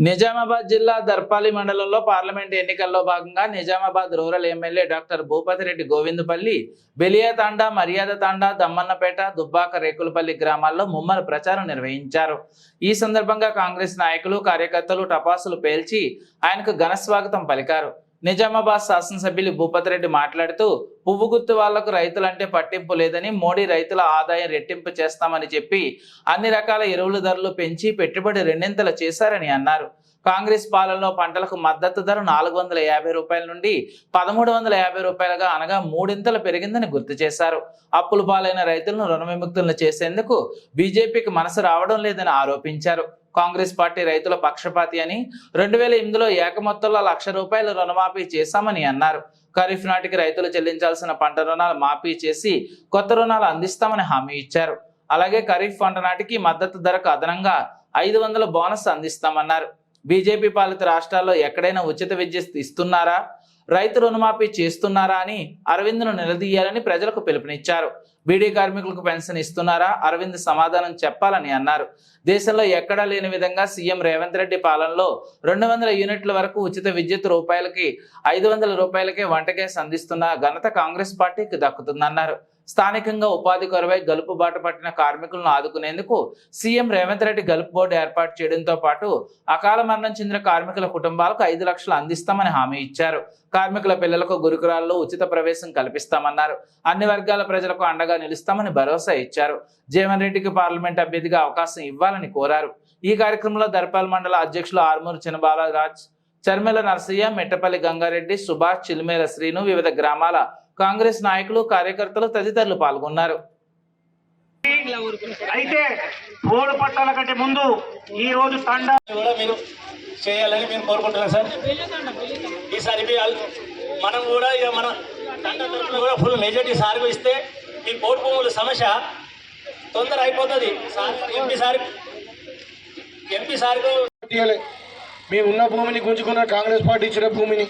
నిజామాబాద్ జిల్లా దర్పాలి మండలంలో పార్లమెంట్ ఎన్నికల్లో భాగంగా Nizamabad rural MLA doctor Bhupathi Reddy Govindapalli, Beliya Thanda, Maryada Thanda, Dammannapeta, Dubbaka, Rekulapalli గ్రామాల్లో ముమ్మర ప్రచారం నిర్వహించారు. ఈ సందర్భంగా కాంగ్రెస్ నాయకులు, కార్యకర్తలు టపాసులు పేల్చి ఆయనకు ఘన స్వాగతం పలికారు. నిజామాబాద్ శాసనసభ్యులు భూపతిరెడ్డి మాట్లాడుతూ, పువ్వు గుర్తు వాళ్లకు రైతులంటే పట్టింపు లేదని, మోడీ రైతుల ఆదాయం రెట్టింపు చేస్తామని చెప్పి అన్ని రకాల ఎరువుల ధరలు పెంచి పెట్టుబడి రెండింతలు చేశారని అన్నారు. కాంగ్రెస్ పాలనలో పంటలకు మద్దతు ధర 450 రూపాయల నుండి 1350 రూపాయలుగా, అనగా మూడింతలు పెరిగిందని గుర్తు చేశారు. అప్పుల పాలైన రైతులను రుణ విముక్తులను చేసేందుకు బీజేపీకి మనసు రావడం లేదని ఆరోపించారు. కాంగ్రెస్ పార్టీ రైతుల పక్షపాతి అని, 2008లో ఏకమొత్తంలో 1,00,000 రూపాయలు రుణమాఫీ చేశామని అన్నారు. ఖరీఫ్ నాటికి రైతులు చెల్లించాల్సిన పంట రుణాలు మాఫీ చేసి కొత్త రుణాలు అందిస్తామని హామీ ఇచ్చారు. అలాగే ఖరీఫ్ పంట నాటికి మద్దతు ధరకు అదనంగా 500 బోనస్ అందిస్తామన్నారు. బీజేపీ పాలిత రాష్ట్రాల్లో ఎక్కడైనా ఉచిత విద్య ఇస్తున్నారా, రైతు రుణమాఫీ చేస్తున్నారా అని అరవింద్ను నిలదీయాలని ప్రజలకు పిలుపునిచ్చారు. బీడీ కార్మికులకు పెన్షన్ ఇస్తున్నారా, అరవింద్ సమాధానం చెప్పాలని అన్నారు. దేశంలో ఎక్కడా లేని విధంగా సీఎం రేవంత్ రెడ్డి పాలనలో 200 యూనిట్ల వరకు ఉచిత విద్యుత్ రూపాయలకి 500 రూపాయలకే వంట గ్యాస్ అందిస్తున్న ఘనత కాంగ్రెస్ పార్టీకి దక్కుతుందన్నారు. స్థానికంగా ఉపాధి కొరవై గలుపు బాట పట్టిన కార్మికులను ఆదుకునేందుకు సీఎం రేవంత్ రెడ్డి గలుపు బోర్డు ఏర్పాటు చేయడంతో పాటు అకాల మరణం చెందిన కార్మికుల కుటుంబాలకు 5 లక్షలు అందిస్తామని హామీ ఇచ్చారు. కార్మికుల పిల్లలకు గురుకులాల్లో ఉచిత ప్రవేశం కల్పిస్తామన్నారు. అన్ని వర్గాల ప్రజలకు అండగా నిలుస్తామని భరోసా ఇచ్చారు. జీవన్ రెడ్డికి పార్లమెంట్ అభ్యర్థిగా అవకాశం ఇవ్వాలని కోరారు. ఈ కార్యక్రమంలో దర్పాల్ మండల అధ్యక్షులు ఆర్మూరు చినబాలరాజ్, చర్మెల నరసయ్య, మెట్టపల్లి గంగారెడ్డి, సుభాష్, చిలిమేల శ్రీను, వివిధ గ్రామాల కాంగ్రెస్ నాయకులు, కార్యకర్తలు తదితరులు పాల్గొన్నారు. అయితే పోడు పట్టాల కంటే ముందు ఈ రోజు తండా కూడా మీరు చేయాలని మేము కోరుకుంటున్నాం సార్. ఈసారి మనం కూడా ఇక మన తండా తరఫున కూడా ఫుల్ మెజారిటీ సార్కు ఇస్తే ఈ పోడు భూముల సమస్య తొందర అయిపోతుంది. ఎంపీ సార్కు మేము ఉన్న భూమిని గుంజుకున్న కాంగ్రెస్ పార్టీ ఇచ్చిన భూమిని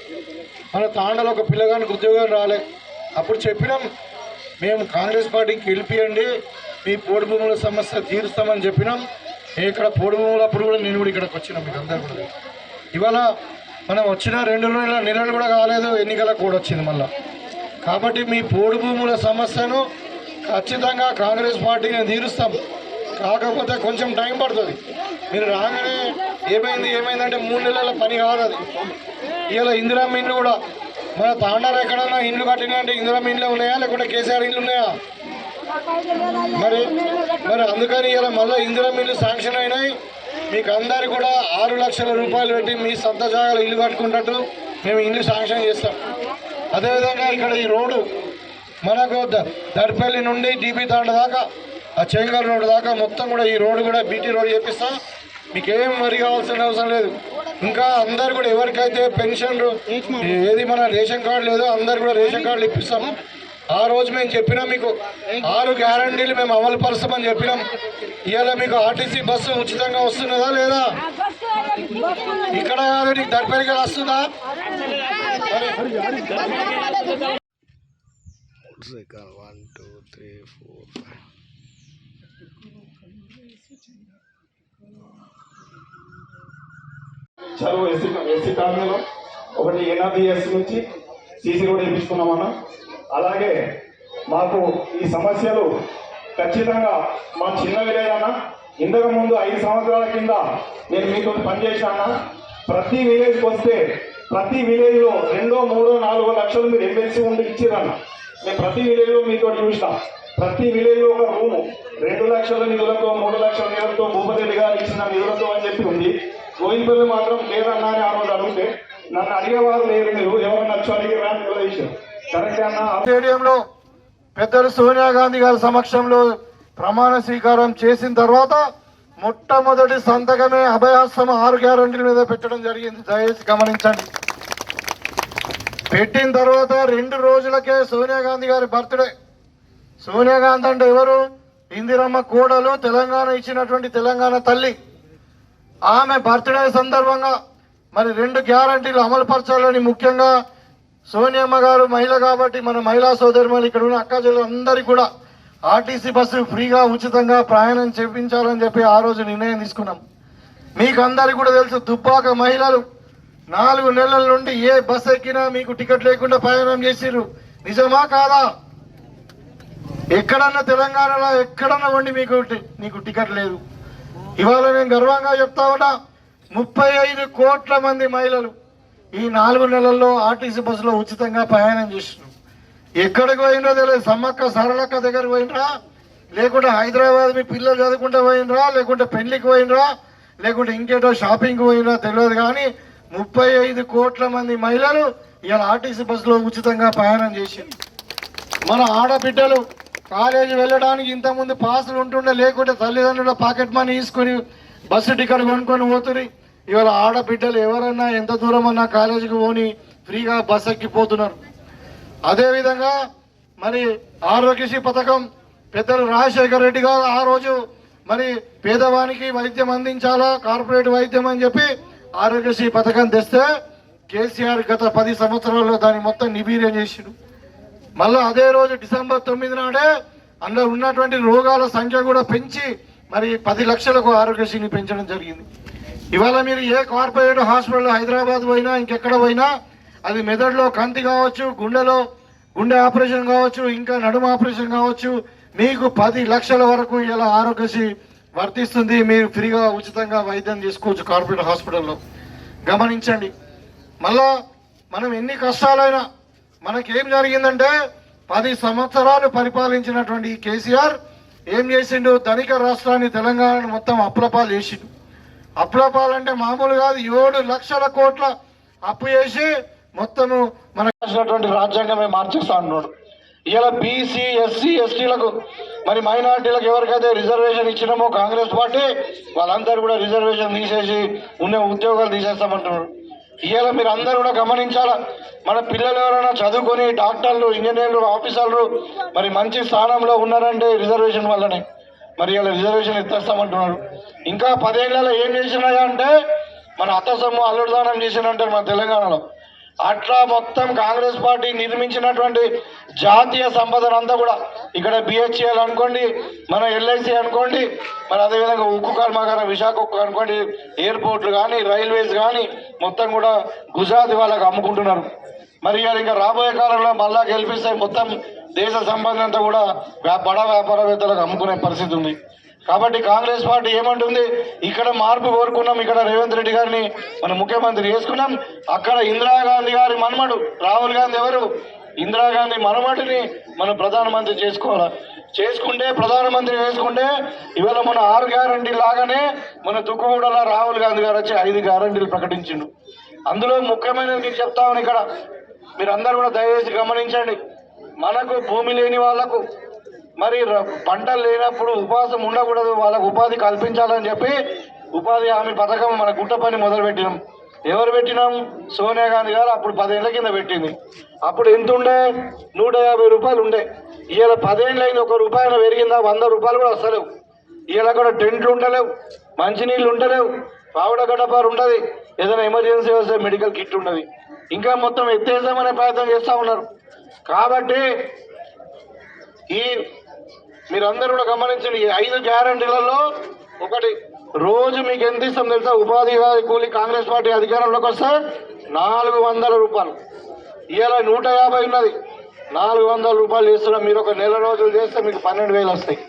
మన తాండలో ఒక పిల్లగానికి ఉద్యోగం రాలే. అప్పుడు చెప్పినాం, మేము కాంగ్రెస్ పార్టీకి గెలిపియండి, మీ పోడు భూముల సమస్య తీరుస్తామని చెప్పినాం. ఇక్కడ పోడు భూములు అప్పుడు కూడా నేను కూడా ఇక్కడికి వచ్చినాం. మీకు అందరూ కూడా ఇవాళ మనం వచ్చిన 2 నెలలు కూడా కాలేదు, ఎన్నికలకు కూడా వచ్చింది మళ్ళా. కాబట్టి మీ పోడు భూముల సమస్యను ఖచ్చితంగా కాంగ్రెస్ పార్టీని తీరుస్తాం. కాకపోతే కొంచెం టైం పడుతుంది. మీరు రాగానే ఏమైందంటే 3 నెలల పని కాదు అది. ఇవాళ ఇందిరమ్మ ఇండ్లు కూడా మన తాండాలో ఎక్కడన్నా ఇండ్లు కట్టినాయంటే ఇందిరమ్మ ఇండ్లు ఉన్నాయా, లేకుంటే కేసీఆర్ ఇండ్లు ఉన్నాయా? మరి అందుకని ఇలా మళ్ళీ ఇందిరమ్మ ఇండ్లు శాంక్షన్ అయినాయి. మీకు అందరికి కూడా 6 లక్షల రూపాయలు పెట్టి మీ సొంత జాగాలో ఇల్లు కట్టుకున్నట్టు మేము ఇల్లు శాంక్షన్ చేస్తాం. అదేవిధంగా ఇక్కడ ఈ రోడ్డు మనకు దర్పల్లి నుండి డీపీ తాండ దాకా, ఆ చెంగల్ రోడ్డు దాకా మొత్తం కూడా ఈ రోడ్డు కూడా బీటీ రోడ్ చేపిస్తాం. మీకేం మరి కావాల్సిన అవసరం లేదు. ఇంకా అందరు కూడా ఎవరికైతే పెన్షన్ ఏది మన రేషన్ కార్డు లేదో అందరు కూడా రేషన్ కార్డులు ఇప్పిస్తాం. ఆ రోజు మేము చెప్పినాం, మీకు 6 గ్యారంటీలు మేము అమలు పరుస్తామని చెప్పినాం. ఇవాళ మీకు ఆర్టీసీ బస్సు ఉచితంగా వస్తున్నదా లేదా? ఇక్కడ కాదు, నీకు దర్పల్లికి వస్తుందా? చదువు ఎస్సీ కాలనీలో ఒకటి ఎన్ఆర్డిఎస్ నుంచి సీసీ రోడ్ వేయించుకున్నామన్నా. అలాగే మాకు ఈ సమస్యలు ఖచ్చితంగా మా చిన్న విలేజ్ అన్న, ఇంతకు ముందు 5 సంవత్సరాల కింద నేను మీతో పనిచేశాను. ప్రతి విలేజ్కి వస్తే ప్రతి విలేజ్లో 2, 3, 4 లక్షలు మీరు ఎమ్మెల్సీ ఉండి ఇచ్చిరన్న. మేము ప్రతి విలేజ్లో మీతో చూసినాం. ప్రతి విలేజ్లో ఒక రూము 2 లక్షల నిధులతో, 3 లక్షల నిధులతో, భూపతి గారు ఇచ్చిన నిధులతో అని చెప్పి ఉంది. గోవిందపల్లి మాత్రం లేదన్నా అని ఆ రోజు అడిగితే నన్ను అడిగేవారు లేరు. మీరు ఎవరన్నా వచ్చి అడిగేరా కరెక్ట్ అన్న. స్టేడియంలో పెద్దలు సోనియా గాంధీ గారి సమక్షంలో ప్రమాణ స్వీకారం చేసిన తర్వాత మొట్టమొదటి సంతకమే అభయాస్తం 6 గ్యారంటీల మీద పెట్టడం జరిగింది. దయచేసి గమనించండి. పెట్టిన తర్వాత 2 రోజులకే సోనియా గాంధీ గారి బర్త్డే. సోనియా గాంధీ అంటే ఎవరు? ఇందిరమ్మ కోడలు, తెలంగాణ ఇచ్చినటువంటి తెలంగాణ తల్లి. ఆమె బర్త్డే సందర్భంగా మరి 2 గ్యారంటీలు అమలు పరచాలని, ముఖ్యంగా సోనియమ్మ గారు మహిళ కాబట్టి మన మహిళా సోదరులు ఇక్కడ ఉన్న అక్క చెల్లెలందరికీ కూడా ఆర్టీసీ బస్సు ఫ్రీగా ఉచితంగా ప్రయాణం చేయించాలని చెప్పి ఆ రోజు నిర్ణయం తీసుకున్నాం. మీకు అందరికీ కూడా తెలుసు, దుబ్బాక మహిళలు 4 నెలల నుండి ఏ బస్ ఎక్కినా మీకు టికెట్ లేకుండా ప్రయాణం చేసిర్రు. నిజమా కాదా? ఎక్కడన్నా తెలంగాణలో ఎక్కడన్నా ఉండి మీకు టికెట్ లేదు. ఇవాళ నేను గర్వంగా చెప్తా ఉన్నా, 35 కోట్ల మంది మహిళలు ఈ 4 నెలల్లో ఆర్టీసీ బస్సులో ఉచితంగా ప్రయాణం చేసినారు. ఎక్కడికి పోయినో తెలియదు. సమ్మక్క సరళక్క దగ్గరికి పోయినరా, లేకుంటే హైదరాబాద్ మీ పిల్లలు చదువుకుంటూ పోయినరా, లేకుంటే పెళ్లికి పోయినరా, లేకుంటే ఇంకేటో షాపింగ్కి పోయినరా తెలియదు. కానీ 35 కోట్ల మంది మహిళలు ఇలా ఆర్టీసీ బస్సులో ఉచితంగా ప్రయాణం చేసింది. మన ఆడబిడ్డలు కాలేజీ వెళ్ళడానికి ఇంతకుముందు పాసులు ఉంటుండే, లేకుంటే తల్లిదండ్రుల పాకెట్ మనీ తీసుకొని బస్సు టికెట్ కొనుక్కొని పోతుంది. ఇవాళ ఆడబిడ్డలు ఎవరన్నా ఎంత దూరం అన్నా కాలేజీకి పోని ఫ్రీగా బస్సు ఎక్కిపోతున్నారు. అదేవిధంగా మరి ఆరోగ్యశ్రీ పథకం పెద్దలు రాజశేఖర రెడ్డి గారు ఆ రోజు మరి పేదవానికి వైద్యం అందించాలా, కార్పొరేట్ వైద్యం అని చెప్పి ఆరోగ్యశ్రీ పథకం తెస్తే కేసీఆర్ గత 10 సంవత్సరాల్లో దాన్ని మొత్తం నిబీర్యం చేసిండు. మళ్ళీ అదే రోజు డిసెంబర్ 9 నాడే అందులో ఉన్నటువంటి రోగాల సంఖ్య కూడా పెంచి మరి 10 లక్షలకు ఆరోగ్యశ్రీని పెంచడం జరిగింది. ఇవాళ మీరు ఏ కార్పొరేట్ హాస్పిటల్ హైదరాబాద్ పోయినా ఇంకెక్కడ పోయినా, అది మెదడులో కంతి కావచ్చు, గుండె ఆపరేషన్ కావచ్చు, ఇంకా నడుము ఆపరేషన్ కావచ్చు, మీకు 10 లక్షల వరకు ఇలా ఆరోగ్యశ్రీ వర్తిస్తుంది. మీరు ఫ్రీగా ఉచితంగా వైద్యం చేసుకోవచ్చు కార్పొరేట్ హాస్పిటల్లో. గమనించండి. మళ్ళా మనం ఎన్ని కష్టాలైనా మనకేం జరిగిందంటే 10 సంవత్సరాలు పరిపాలించినటువంటి కేసీఆర్ ఏం చేసిండు? ధనిక రాష్ట్రాన్ని తెలంగాణను మొత్తం అప్పులపాలు చేసిండు. అప్పులపాలంటే మామూలు కాదు, 7 లక్షల కోట్ల అప్పు చేసి మొత్తము మనకు రాజ్యాంగమే మార్చేస్తా అన్నాడు. ఇలా బీసీ ఎస్సీ ఎస్టీలకు మరి మైనార్టీలకు ఎవరికైతే రిజర్వేషన్ ఇచ్చినామో కాంగ్రెస్ పార్టీ, వాళ్ళందరూ కూడా రిజర్వేషన్ తీసేసి ఉన్న ఉద్యోగాలు తీసేస్తామంటున్నారు. ఇలా మీరు అందరూ కూడా గమనించాలా, మన పిల్లలు ఎవరైనా చదువుకొని డాక్టర్లు, ఇంజనీర్లు, ఆఫీసర్లు మరి మంచి స్థానంలో ఉన్నారంటే రిజర్వేషన్ వల్లనే. మరి ఇలా రిజర్వేషన్ ఎత్తేస్తామంటున్నారు. ఇంకా 10 ఏళ్ళలో ఏం చేసినాయా అంటే మన అత్తసొమ్ము అల్లుడుదానం చేసినంటారు మన తెలంగాణలో. అట్లా మొత్తం కాంగ్రెస్ పార్టీ నిర్మించినటువంటి జాతీయ సంపదను అంతా కూడా ఇక్కడ బిహెచ్ఎల్ అనుకోండి, మన ఎల్ఐసి అనుకోండి, మరి అదేవిధంగా ఉక్కు కర్మాగారం విశాఖ ఉక్కు అనుకోండి, ఎయిర్పోర్ట్లు కానీ రైల్వేస్ కానీ మొత్తం కూడా గుజరాత్ వాళ్ళకి అమ్ముకుంటున్నారు. మరి ఇంకా రాబోయే కాలంలో మళ్ళా గెలిపిస్తే మొత్తం దేశ సంపద అంతా కూడా బడా వ్యాపారవేత్తలకు అమ్ముకునే పరిస్థితి ఉంది. కాబట్టి కాంగ్రెస్ పార్టీ ఏమంటుంది? ఇక్కడ మార్పు కోరుకున్నాం, ఇక్కడ రేవంత్ రెడ్డి గారిని మన ముఖ్యమంత్రి చేసుకున్నాం. అక్కడ ఇందిరాగాంధీ గారి మనమడు రాహుల్ గాంధీ ఎవరు? ఇందిరాగాంధీ మనమడిని మనం ప్రధానమంత్రి చేసుకుంటే ప్రధానమంత్రి చేసుకుంటే ఇవాళ మన 6 గ్యారంటీలు లాగానే మన తుక్కుగూడలో రాహుల్ గాంధీ గారు వచ్చి 5 గ్యారంటీలు ప్రకటించిండు. అందులో ముఖ్యమైనది మీకు చెప్తామని ఇక్కడ మీరు అందరూ కూడా దయచేసి గమనించండి. మనకు భూమి లేని వాళ్లకు మరి పంటలు లేనప్పుడు ఉపవాసం ఉండకూడదు, వాళ్ళకు ఉపాధి కల్పించాలని చెప్పి ఉపాధి హామీ పథకం మన గుట్ట పని మొదలు పెట్టినాం. ఎవరు పెట్టినాం? సోనియా గాంధీ గారు అప్పుడు 10 ఏళ్ల కింద పెట్టింది. అప్పుడు ఎంత ఉండే? 150 రూపాయలు ఉండే. ఇవాళ 10 ఏళ్ళైంది, ₹1 పెరిగిందా? 100 రూపాయలు కూడా వస్తలేవు. ఇవాళ కూడా టెంట్లు ఉండలేవు, మంచినీళ్ళు ఉండలేవు, పావుడ గడపారు ఉండదు, ఏదైనా ఎమర్జెన్సీ వస్తే మెడికల్ కిట్ ఉండదు. ఇంకా మొత్తం ఎత్తేసామనే ప్రయత్నం చేస్తూ ఉన్నారు. కాబట్టి మీరందరూ కూడా గమనించండి, ఈ 5 గ్యారంటీలలో ఒకటి రోజు మీకు ఎంత ఇస్తాం తెలుసా? ఉపాధి కూలి కాంగ్రెస్ పార్టీ అధికారంలోకి వస్తే 400 రూపాయలు. ఇవాళ 150 ఉన్నది, 400 రూపాయలు చేస్తున్నాం. మీరు ఒక నెల రోజులు చేస్తే మీకు 12,000 వస్తాయి.